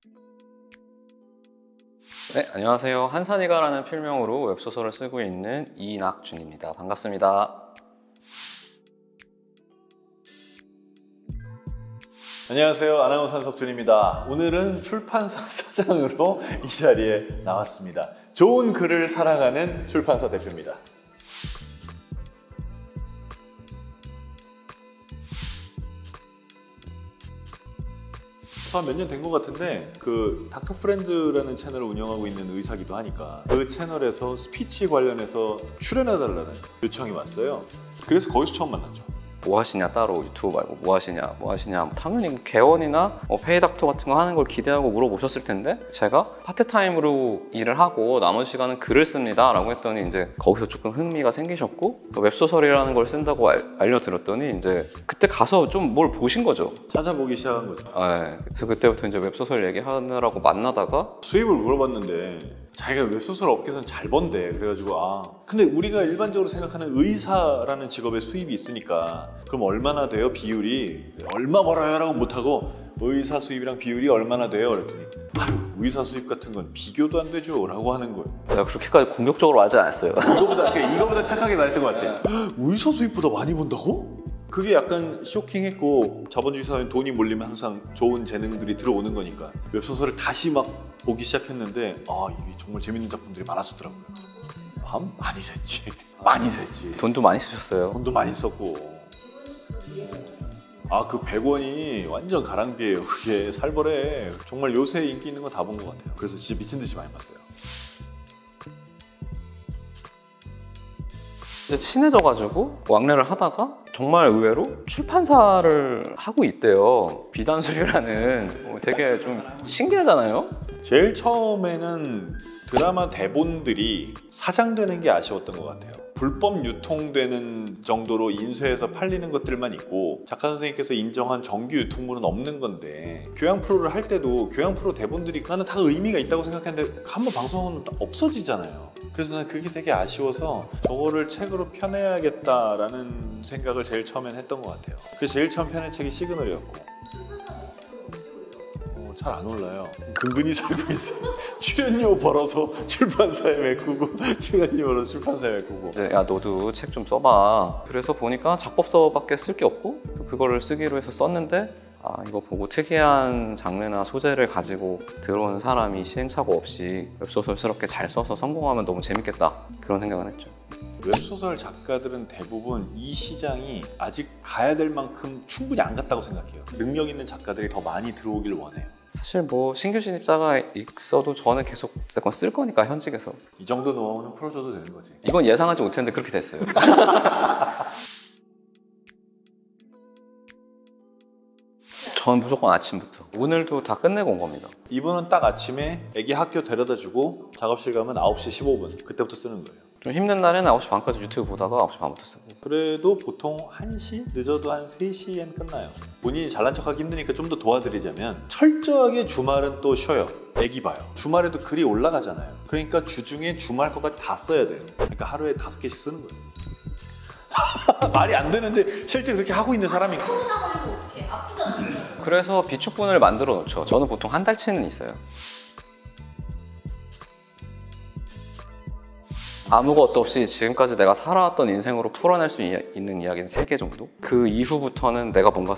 네, 안녕하세요. 한산이가라는 필명으로 웹소설을 쓰고 있는 이낙준입니다. 반갑습니다. 안녕하세요. 아나운서 한석준입니다. 오늘은 출판사 사장으로 이 자리에 나왔습니다. 좋은 글을 사랑하는 출판사 대표입니다. 몇 년 된 것 같은데 그 닥터 프렌즈라는 채널을 운영하고 있는 의사기도 하니까 그 채널에서 스피치 관련해서 출연해달라는 요청이 왔어요. 그래서 거기서 처음 만났죠. 뭐 하시냐, 따로 유튜브 말고 뭐 하시냐 당연히 개원이나 페이 닥터 같은 거 하는 걸 기대하고 물어보셨을 텐데, 제가 파트타임으로 일을 하고 나머지 시간은 글을 씁니다 라고 했더니 이제 거기서 조금 흥미가 생기셨고, 웹소설이라는 걸 쓴다고 알려드렸더니 이제 그때 가서 좀 뭘 보신 거죠. 찾아보기 시작한 거죠. 네, 그래서 그때부터 이제 웹소설 얘기하느라고 만나다가 수입을 물어봤는데 자기가 웹소설 업계에서는 잘 번대. 그래가지고 근데 우리가 일반적으로 생각하는 의사라는 직업의 수입이 있으니까 그럼 얼마나 돼요? 비율이 얼마 벌어요? 라고 못하고 의사 수입이랑 비율이 얼마나 돼요? 그랬더니 의사 수입 같은 건 비교도 안 되죠 라고 하는 거예요. 내가 그렇게까지 공격적으로 말하지 않았어요. 이거보다 착하게 말했던 것 같아요. 의사 수입보다 많이 번다고? 그게 약간 쇼킹했고, 자본주의 사회는 돈이 몰리면 항상 좋은 재능들이 들어오는 거니까 웹소설을 다시 막 보기 시작했는데 이게 정말 재밌는 작품들이 많아졌더라고요. 밤 많이 샜지. 많이 샜지. 돈도 많이 쓰셨어요. 돈도 많이 썼고. 그 100원이 완전 가랑비예요. 그게 살벌해. 정말 요새 인기 있는 거 다 본 것 같아요. 그래서 진짜 미친 듯이 많이 봤어요. 친해져가지고 왕래를 하다가 정말 의외로 출판사를 하고 있대요. 비단술이라는 되게 좀 신기하잖아요. 제일 처음에는 드라마 대본들이 사장되는 게 아쉬웠던 것 같아요. 불법 유통되는 정도로 인쇄해서 팔리는 것들만 있고 작가 선생님께서 인정한 정규 유통물은 없는 건데, 교양 프로를 할 때도 교양 프로 대본들이 나는 다 의미가 있다고 생각했는데 한번 방송하면 없어지잖아요. 그래서 나는 그게 되게 아쉬워서 저거를 책으로 펴내야겠다라는 생각을 제일 처음엔 했던 것 같아요. 그래서 제일 처음 펴낸 책이 시그널이었고. 잘 안 올라요. 근근히 살고 있어요. 출연료 벌어서 출판사에 메꾸고, 출연료 벌어서 출판사에 메꾸고. 야, 너도 책 좀 써봐. 그래서 보니까 작법서밖에 쓸 게 없고 그거를 쓰기로 해서 썼는데, 이거 보고 특이한 장르나 소재를 가지고 들어온 사람이 시행착오 없이 웹소설스럽게 잘 써서 성공하면 너무 재밌겠다, 그런 생각을 했죠. 웹소설 작가들은 대부분 이 시장이 아직 가야 될 만큼 충분히 안 갔다고 생각해요. 능력 있는 작가들이 더 많이 들어오길 원해요. 사실 뭐 신규 신입자가 있어도 저는 계속 쓸 거니까, 현직에서. 이 정도 노하우는 풀어줘도 되는 거지. 이건 예상하지 못했는데 그렇게 됐어요. 저는 무조건 아침부터. 오늘도 다 끝내고 온 겁니다. 이분은 딱 아침에 애기 학교 데려다 주고 작업실 가면 9시 15분 그때부터 쓰는 거예요. 좀 힘든 날에는 9시 반까지 유튜브 보다가 9시 반부터 쓰고. 그래도 보통 1시? 늦어도 한 3시엔 끝나요. 본인이 잘난 척하기 힘드니까 좀 더 도와드리자면, 철저하게 주말은 또 쉬어요. 애기 봐요. 주말에도 글이 올라가잖아요. 그러니까 주중에 주말 것까지 다 써야 돼요. 그러니까 하루에 5개씩 쓰는 거예요. 말이 안 되는데 실제 그렇게 하고 있는 사람이 있고. 어떻게 아프잖아. 그래서 비축분을 만들어 놓죠. 저는 보통 한 달치는 있어요. 아무것도 없이 지금까지 내가 살아왔던 인생으로 풀어낼 수 있는 이야기는 3개 정도? 그 이후부터는 내가 뭔가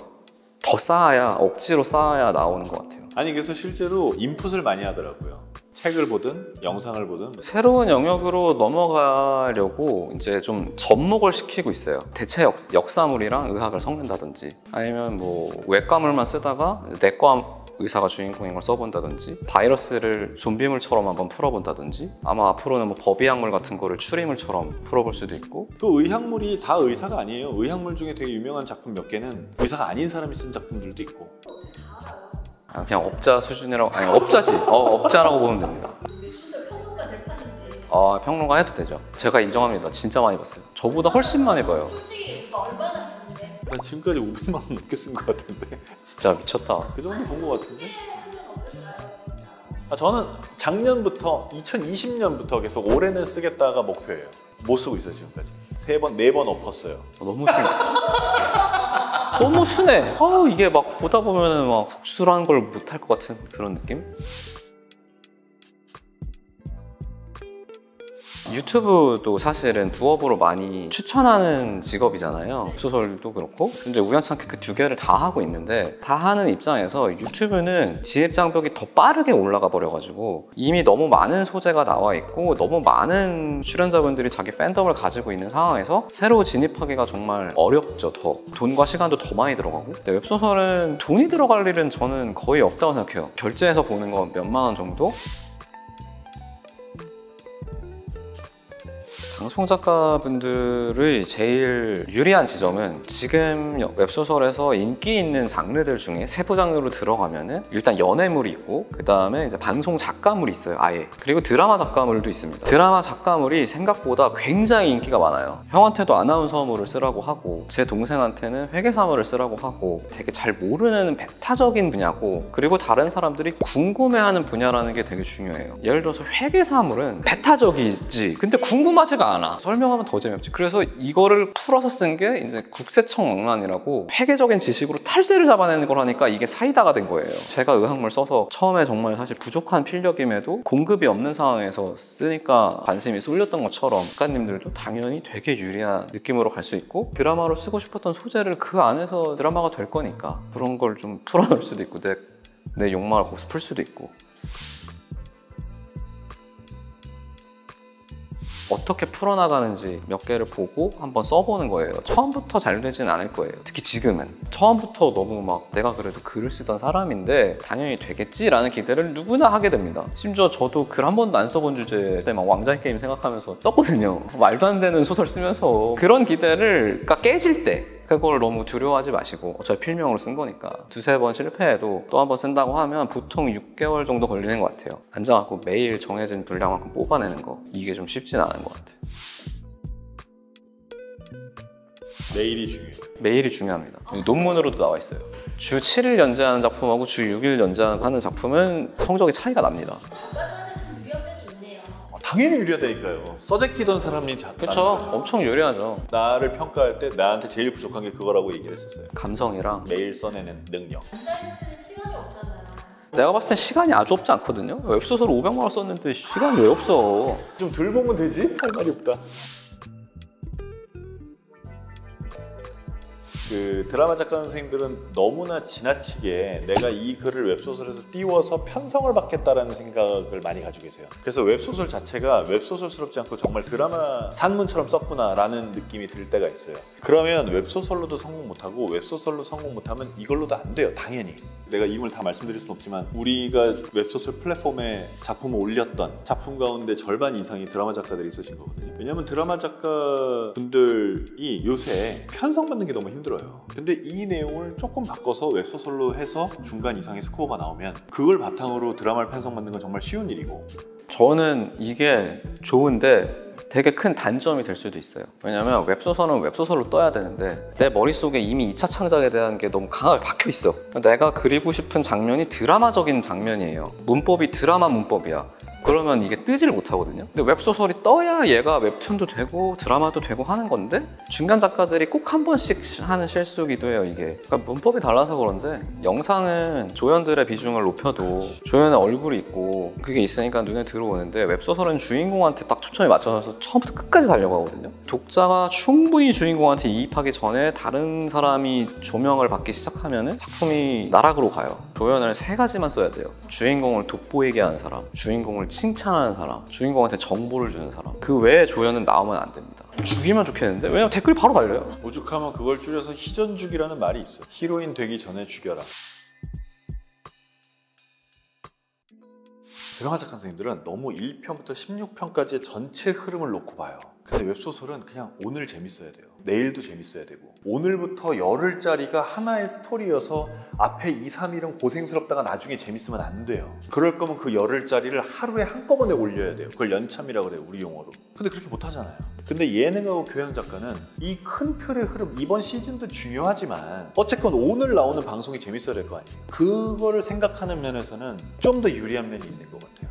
더 쌓아야, 억지로 쌓아야 나오는 것 같아요. 아니, 그래서 실제로 인풋을 많이 하더라고요. 책을 보든 영상을 보든. 새로운 영역으로 넘어가려고 이제 좀 접목을 시키고 있어요. 대체 역사물이랑 의학을 섞는다든지, 아니면 뭐 외과물만 쓰다가 내과 의사가 주인공인 걸 써본다든지, 바이러스를 좀비물처럼 한번 풀어본다든지, 아마 앞으로는 뭐 법의약물 같은 거를 추리물처럼 풀어볼 수도 있고. 또 의학물이 다 의사가 아니에요. 의학물 중에 되게 유명한 작품 몇 개는 의사가 아닌 사람이 쓴 작품들도 있고. 그냥 업자 수준이라고, 아니 업자지. 업자라고 보면 됩니다. 웹소설 평론가 될 판인데. 평론가 해도 되죠. 제가 인정합니다. 진짜 많이 봤어요. 저보다 훨씬 많이 봐요. 솔직히 이거 얼마나 쓰는데? 난 지금까지 500만 원 넘게 쓴 것 같은데. 진짜 미쳤다. 그 정도 본 것 같은데? 어땠나요, 진짜? 저는 작년부터 2020년부터 계속 올해는 쓰겠다가 목표예요. 못 쓰고 있어요 지금까지. 3번, 4번 엎었어요. 너무 심해. 너무 순해. 이게 막 보다 보면은 막 훅술한 걸 못할 것 같은 그런 느낌? 유튜브도 사실은 부업으로 많이 추천하는 직업이잖아요. 소설도 그렇고. 근데 우연찮게 그 두 개를 다 하고 있는데, 다 하는 입장에서 유튜브는 진입 장벽이 더 빠르게 올라가 버려가지고 이미 너무 많은 소재가 나와 있고 너무 많은 출연자분들이 자기 팬덤을 가지고 있는 상황에서 새로 진입하기가 정말 어렵죠. 더 돈과 시간도 더 많이 들어가고. 근데 웹소설은 돈이 들어갈 일은 저는 거의 없다고 생각해요. 결제해서 보는 건 몇만 원 정도? 방송 작가분들의 제일 유리한 지점은 지금 웹소설에서 인기 있는 장르들 중에 세부 장르로 들어가면은 일단 연애물이 있고, 그 다음에 이제 방송 작가물이 있어요, 아예. 그리고 드라마 작가물도 있습니다. 드라마 작가물이 생각보다 굉장히 인기가 많아요. 형한테도 아나운서물을 쓰라고 하고, 제 동생한테는 회계사물을 쓰라고 하고, 되게 잘 모르는 베타적인 분야고, 그리고 다른 사람들이 궁금해하는 분야라는 게 되게 중요해요. 예를 들어서 회계사물은 베타적이지, 근데 궁금하지가 않아. 설명하면 더 재미없지. 그래서 이거를 풀어서 쓴 게 이제 국세청망란이라고 회계적인 지식으로 탈세를 잡아내는 걸 하니까 이게 사이다가 된 거예요. 제가 의학물 써서 처음에 정말 사실 부족한 필력임에도 공급이 없는 상황에서 쓰니까 관심이 쏠렸던 것처럼 작가님들도 당연히 되게 유리한 느낌으로 갈 수 있고, 드라마로 쓰고 싶었던 소재를 그 안에서 드라마가 될 거니까 그런 걸 좀 풀어낼 수도 있고, 내 욕망을 거기서 풀 수도 있고. 어떻게 풀어나가는지 몇 개를 보고 한번 써보는 거예요. 처음부터 잘 되진 않을 거예요. 특히 지금은. 처음부터 너무 막 내가 그래도 글을 쓰던 사람인데 당연히 되겠지라는 기대를 누구나 하게 됩니다. 심지어 저도 글 한 번도 안 써본 주제에 막 왕자의 게임 생각하면서 썼거든요. 말도 안 되는 소설 쓰면서. 그런 기대를 깨질 때 그걸 너무 두려워하지 마시고, 어차피 필명으로 쓴 거니까 두세 번 실패해도 또 한 번 쓴다고 하면 보통 6개월 정도 걸리는 것 같아요. 앉아갖고 매일 정해진 분량만큼 뽑아내는 거, 이게 좀 쉽지는 않은 것 같아요. 매일이 중요해요. 매일이 중요합니다. 논문으로도 나와 있어요. 주 7일 연재하는 작품하고 주 6일 연재하는 작품은 성적이 차이가 납니다. 작가들한테 좀 유리한 면이 있네요. 당연히 유리하다니까요. 써제끼던 사람이 그렇죠. 엄청 유리하죠. 나를 평가할 때 나한테 제일 부족한 게 그거라고 얘기를 했었어요. 감성이랑. 매일 써내는 능력. 앉아있을 시간이 없잖아요. 내가 봤을 땐 시간이 아주 없지 않거든요. 웹소설 500만 원 썼는데 시간이 왜 없어. 좀 덜 보면 되지? 할 말이 없다. 그 드라마 작가 선생님들은 너무나 지나치게 내가 이 글을 웹소설에서 띄워서 편성을 받겠다라는 생각을 많이 가지고 계세요. 그래서 웹소설 자체가 웹소설스럽지 않고 정말 드라마 산문처럼 썼구나라는 느낌이 들 때가 있어요. 그러면 웹소설로도 성공 못하고 웹소설로 성공 못하면 이걸로도 안 돼요. 당연히. 내가 이걸 다 말씀드릴 수는 없지만 우리가 웹소설 플랫폼에 작품을 올렸던 작품 가운데 절반 이상이 드라마 작가들이 있으신 거거든요. 왜냐면 드라마 작가분들이 요새 편성받는 게 너무 힘들어요. 근데 이 내용을 조금 바꿔서 웹소설로 해서 중간 이상의 스코어가 나오면 그걸 바탕으로 드라마를 편성받는 건 정말 쉬운 일이고. 저는 이게 좋은데 되게 큰 단점이 될 수도 있어요. 왜냐면 웹소설은 웹소설로 떠야 되는데 내 머릿속에 이미 2차 창작에 대한 게 너무 강하게 박혀 있어. 내가 그리고 싶은 장면이 드라마적인 장면이에요. 문법이 드라마 문법이야. 그러면 이게 뜨지를 못하거든요. 근데 웹소설이 떠야 얘가 웹툰도 되고 드라마도 되고 하는 건데, 중간 작가들이 꼭 한 번씩 하는 실수기도 해요, 이게. 그러니까 문법이 달라서 그런데, 영상은 조연들의 비중을 높여도 조연의 얼굴이 있고 그게 있으니까 눈에 들어오는데, 웹소설은 주인공한테 딱 초점이 맞춰서 처음부터 끝까지 달려가거든요. 독자가 충분히 주인공한테 이입하기 전에 다른 사람이 조명을 받기 시작하면 작품이 나락으로 가요. 조연을 3가지만 써야 돼요. 주인공을 돋보이게 하는 사람, 주인공을 칭찬하는 사람, 주인공한테 정보를 주는 사람. 그 외에 조연은 나오면 안 됩니다. 죽이면 좋겠는데? 왜냐면 댓글이 바로 달려요. 오죽하면 그걸 줄여서 희전죽이라는 말이 있어. 히로인 되기 전에 죽여라. 드라마 작가 선생님들은 너무 1편부터 16편까지의 전체 흐름을 놓고 봐요. 근데 웹소설은 그냥 오늘 재밌어야 돼요. 내일도 재밌어야 되고, 오늘부터 열흘짜리가 하나의 스토리여서 앞에 2, 3일은 고생스럽다가 나중에 재밌으면 안 돼요. 그럴 거면 그 열흘짜리를 하루에 한꺼번에 올려야 돼요. 그걸 연참이라고 그래요, 우리 용어로. 근데 그렇게 못 하잖아요. 근데 예능하고 교양 작가는 이 큰 틀의 흐름, 이번 시즌도 중요하지만 어쨌건 오늘 나오는 방송이 재밌어야 될 거 아니에요. 그거를 생각하는 면에서는 좀 더 유리한 면이 있는 것 같아요.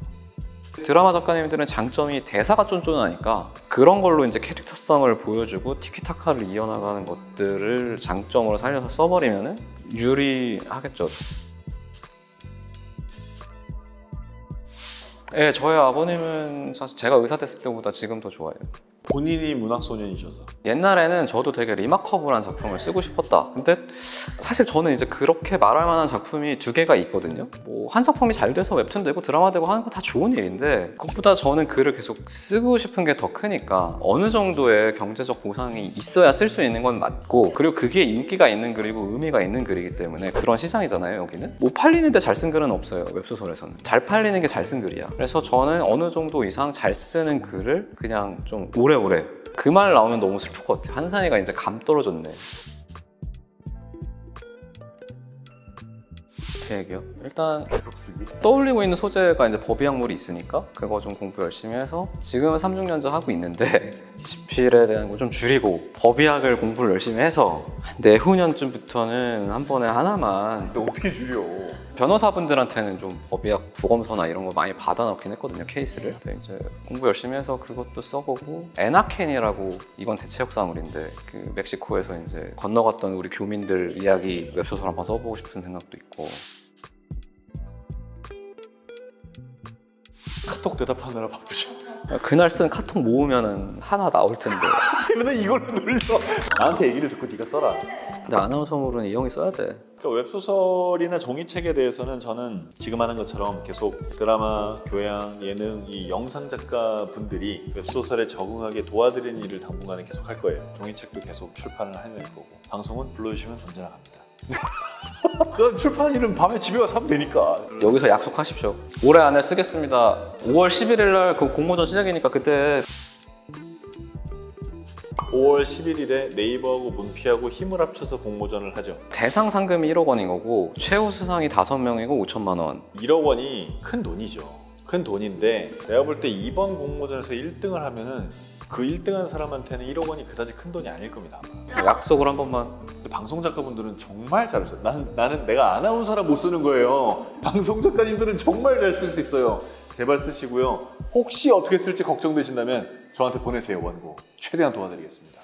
드라마 작가님들은 장점이 대사가 쫀쫀하니까 그런 걸로 이제 캐릭터성을 보여주고 티키타카를 이어나가는 것들을 장점으로 살려서 써버리면은 유리하겠죠. 네, 저희 아버님은 사실 제가 의사 됐을 때보다 지금 더 좋아해요. 본인이 문학소년이셔서. 옛날에는 저도 되게 리마커블한 작품을 쓰고 싶었다. 근데 사실 저는 이제 그렇게 말할 만한 작품이 두 개가 있거든요. 뭐 한 작품이 잘 돼서 웹툰 되고 드라마 되고 하는 거 다 좋은 일인데 그것보다 저는 글을 계속 쓰고 싶은 게 더 크니까 어느 정도의 경제적 보상이 있어야 쓸 수 있는 건 맞고, 그리고 그게 인기가 있는 글이고 의미가 있는 글이기 때문에 그런 시장이잖아요. 여기는 못 팔리는데 잘 쓴 글은 없어요. 웹소설에서는 잘 팔리는 게 잘 쓴 글이야. 그래서 저는 어느 정도 이상 잘 쓰는 글을 그냥 좀 오래오래, 그 말 나오면 너무 슬플 것 같아. 한산이가 이제 감 떨어졌네. 계획이요? 일단 계속 쓰기. 떠올리고 있는 소재가 이제 법의학물이 있으니까 그거 좀 공부 열심히 해서 지금은 3중년제 하고 있는데 지필에 대한 거 좀 줄이고 법의학을 공부를 열심히 해서 내후년쯤부터는 한 번에 하나만. 근데 어떻게 줄여? 변호사분들한테는 좀 법의학 부검서나 이런 거 많이 받아놓긴 했거든요, 케이스를. 근데 이제 공부 열심히 해서 그것도 써보고, 에나켄이라고, 이건 대체 역사물인데 그 멕시코에서 이제 건너갔던 우리 교민들 이야기 웹소설 한번 써보고 싶은 생각도 있고. 카톡 대답하느라 바쁘죠. 그날 쓴 카톡 모으면은 하나 나올 텐데. 근데 이걸 놀려. 나한테 얘기를 듣고 네가 써라. 근데 아나운서물은 이 형이 써야 돼. 그러니까 웹소설이나 종이책에 대해서는 저는 지금 하는 것처럼 계속 드라마, 교양, 예능, 이 영상 작가 분들이 웹소설에 적응하게 도와드리는 일을 당분간은 계속 할 거예요. 종이책도 계속 출판을 해낼 거고, 방송은 불러주시면 언제나 갑니다. 난 출판 일은 밤에 집에 와서 하면 되니까. 여기서 약속하십시오. 올해 안에 쓰겠습니다. 5월 11일 날 그 공모전 시작이니까 그때. 5월 11일에 네이버하고 문피하고 힘을 합쳐서 공모전을 하죠. 대상 상금이 1억 원인 거고 최우 수상이 5명이고 5천만 원. 1억 원이 큰 돈이죠. 큰 돈인데 내가 볼 때 이번 공모전에서 1등을 하면은 그 1등한 사람한테는 1억 원이 그다지 큰 돈이 아닐 겁니다. 아마. 약속을 한 번만. 근데 방송 작가분들은 정말 잘하셔요. 나는 내가 아나운서라 못 쓰는 거예요. 방송 작가님들은 정말 잘 쓸 수 있어요. 제발 쓰시고요. 혹시 어떻게 쓸지 걱정되신다면 저한테 보내세요, 원고. 최대한 도와드리겠습니다.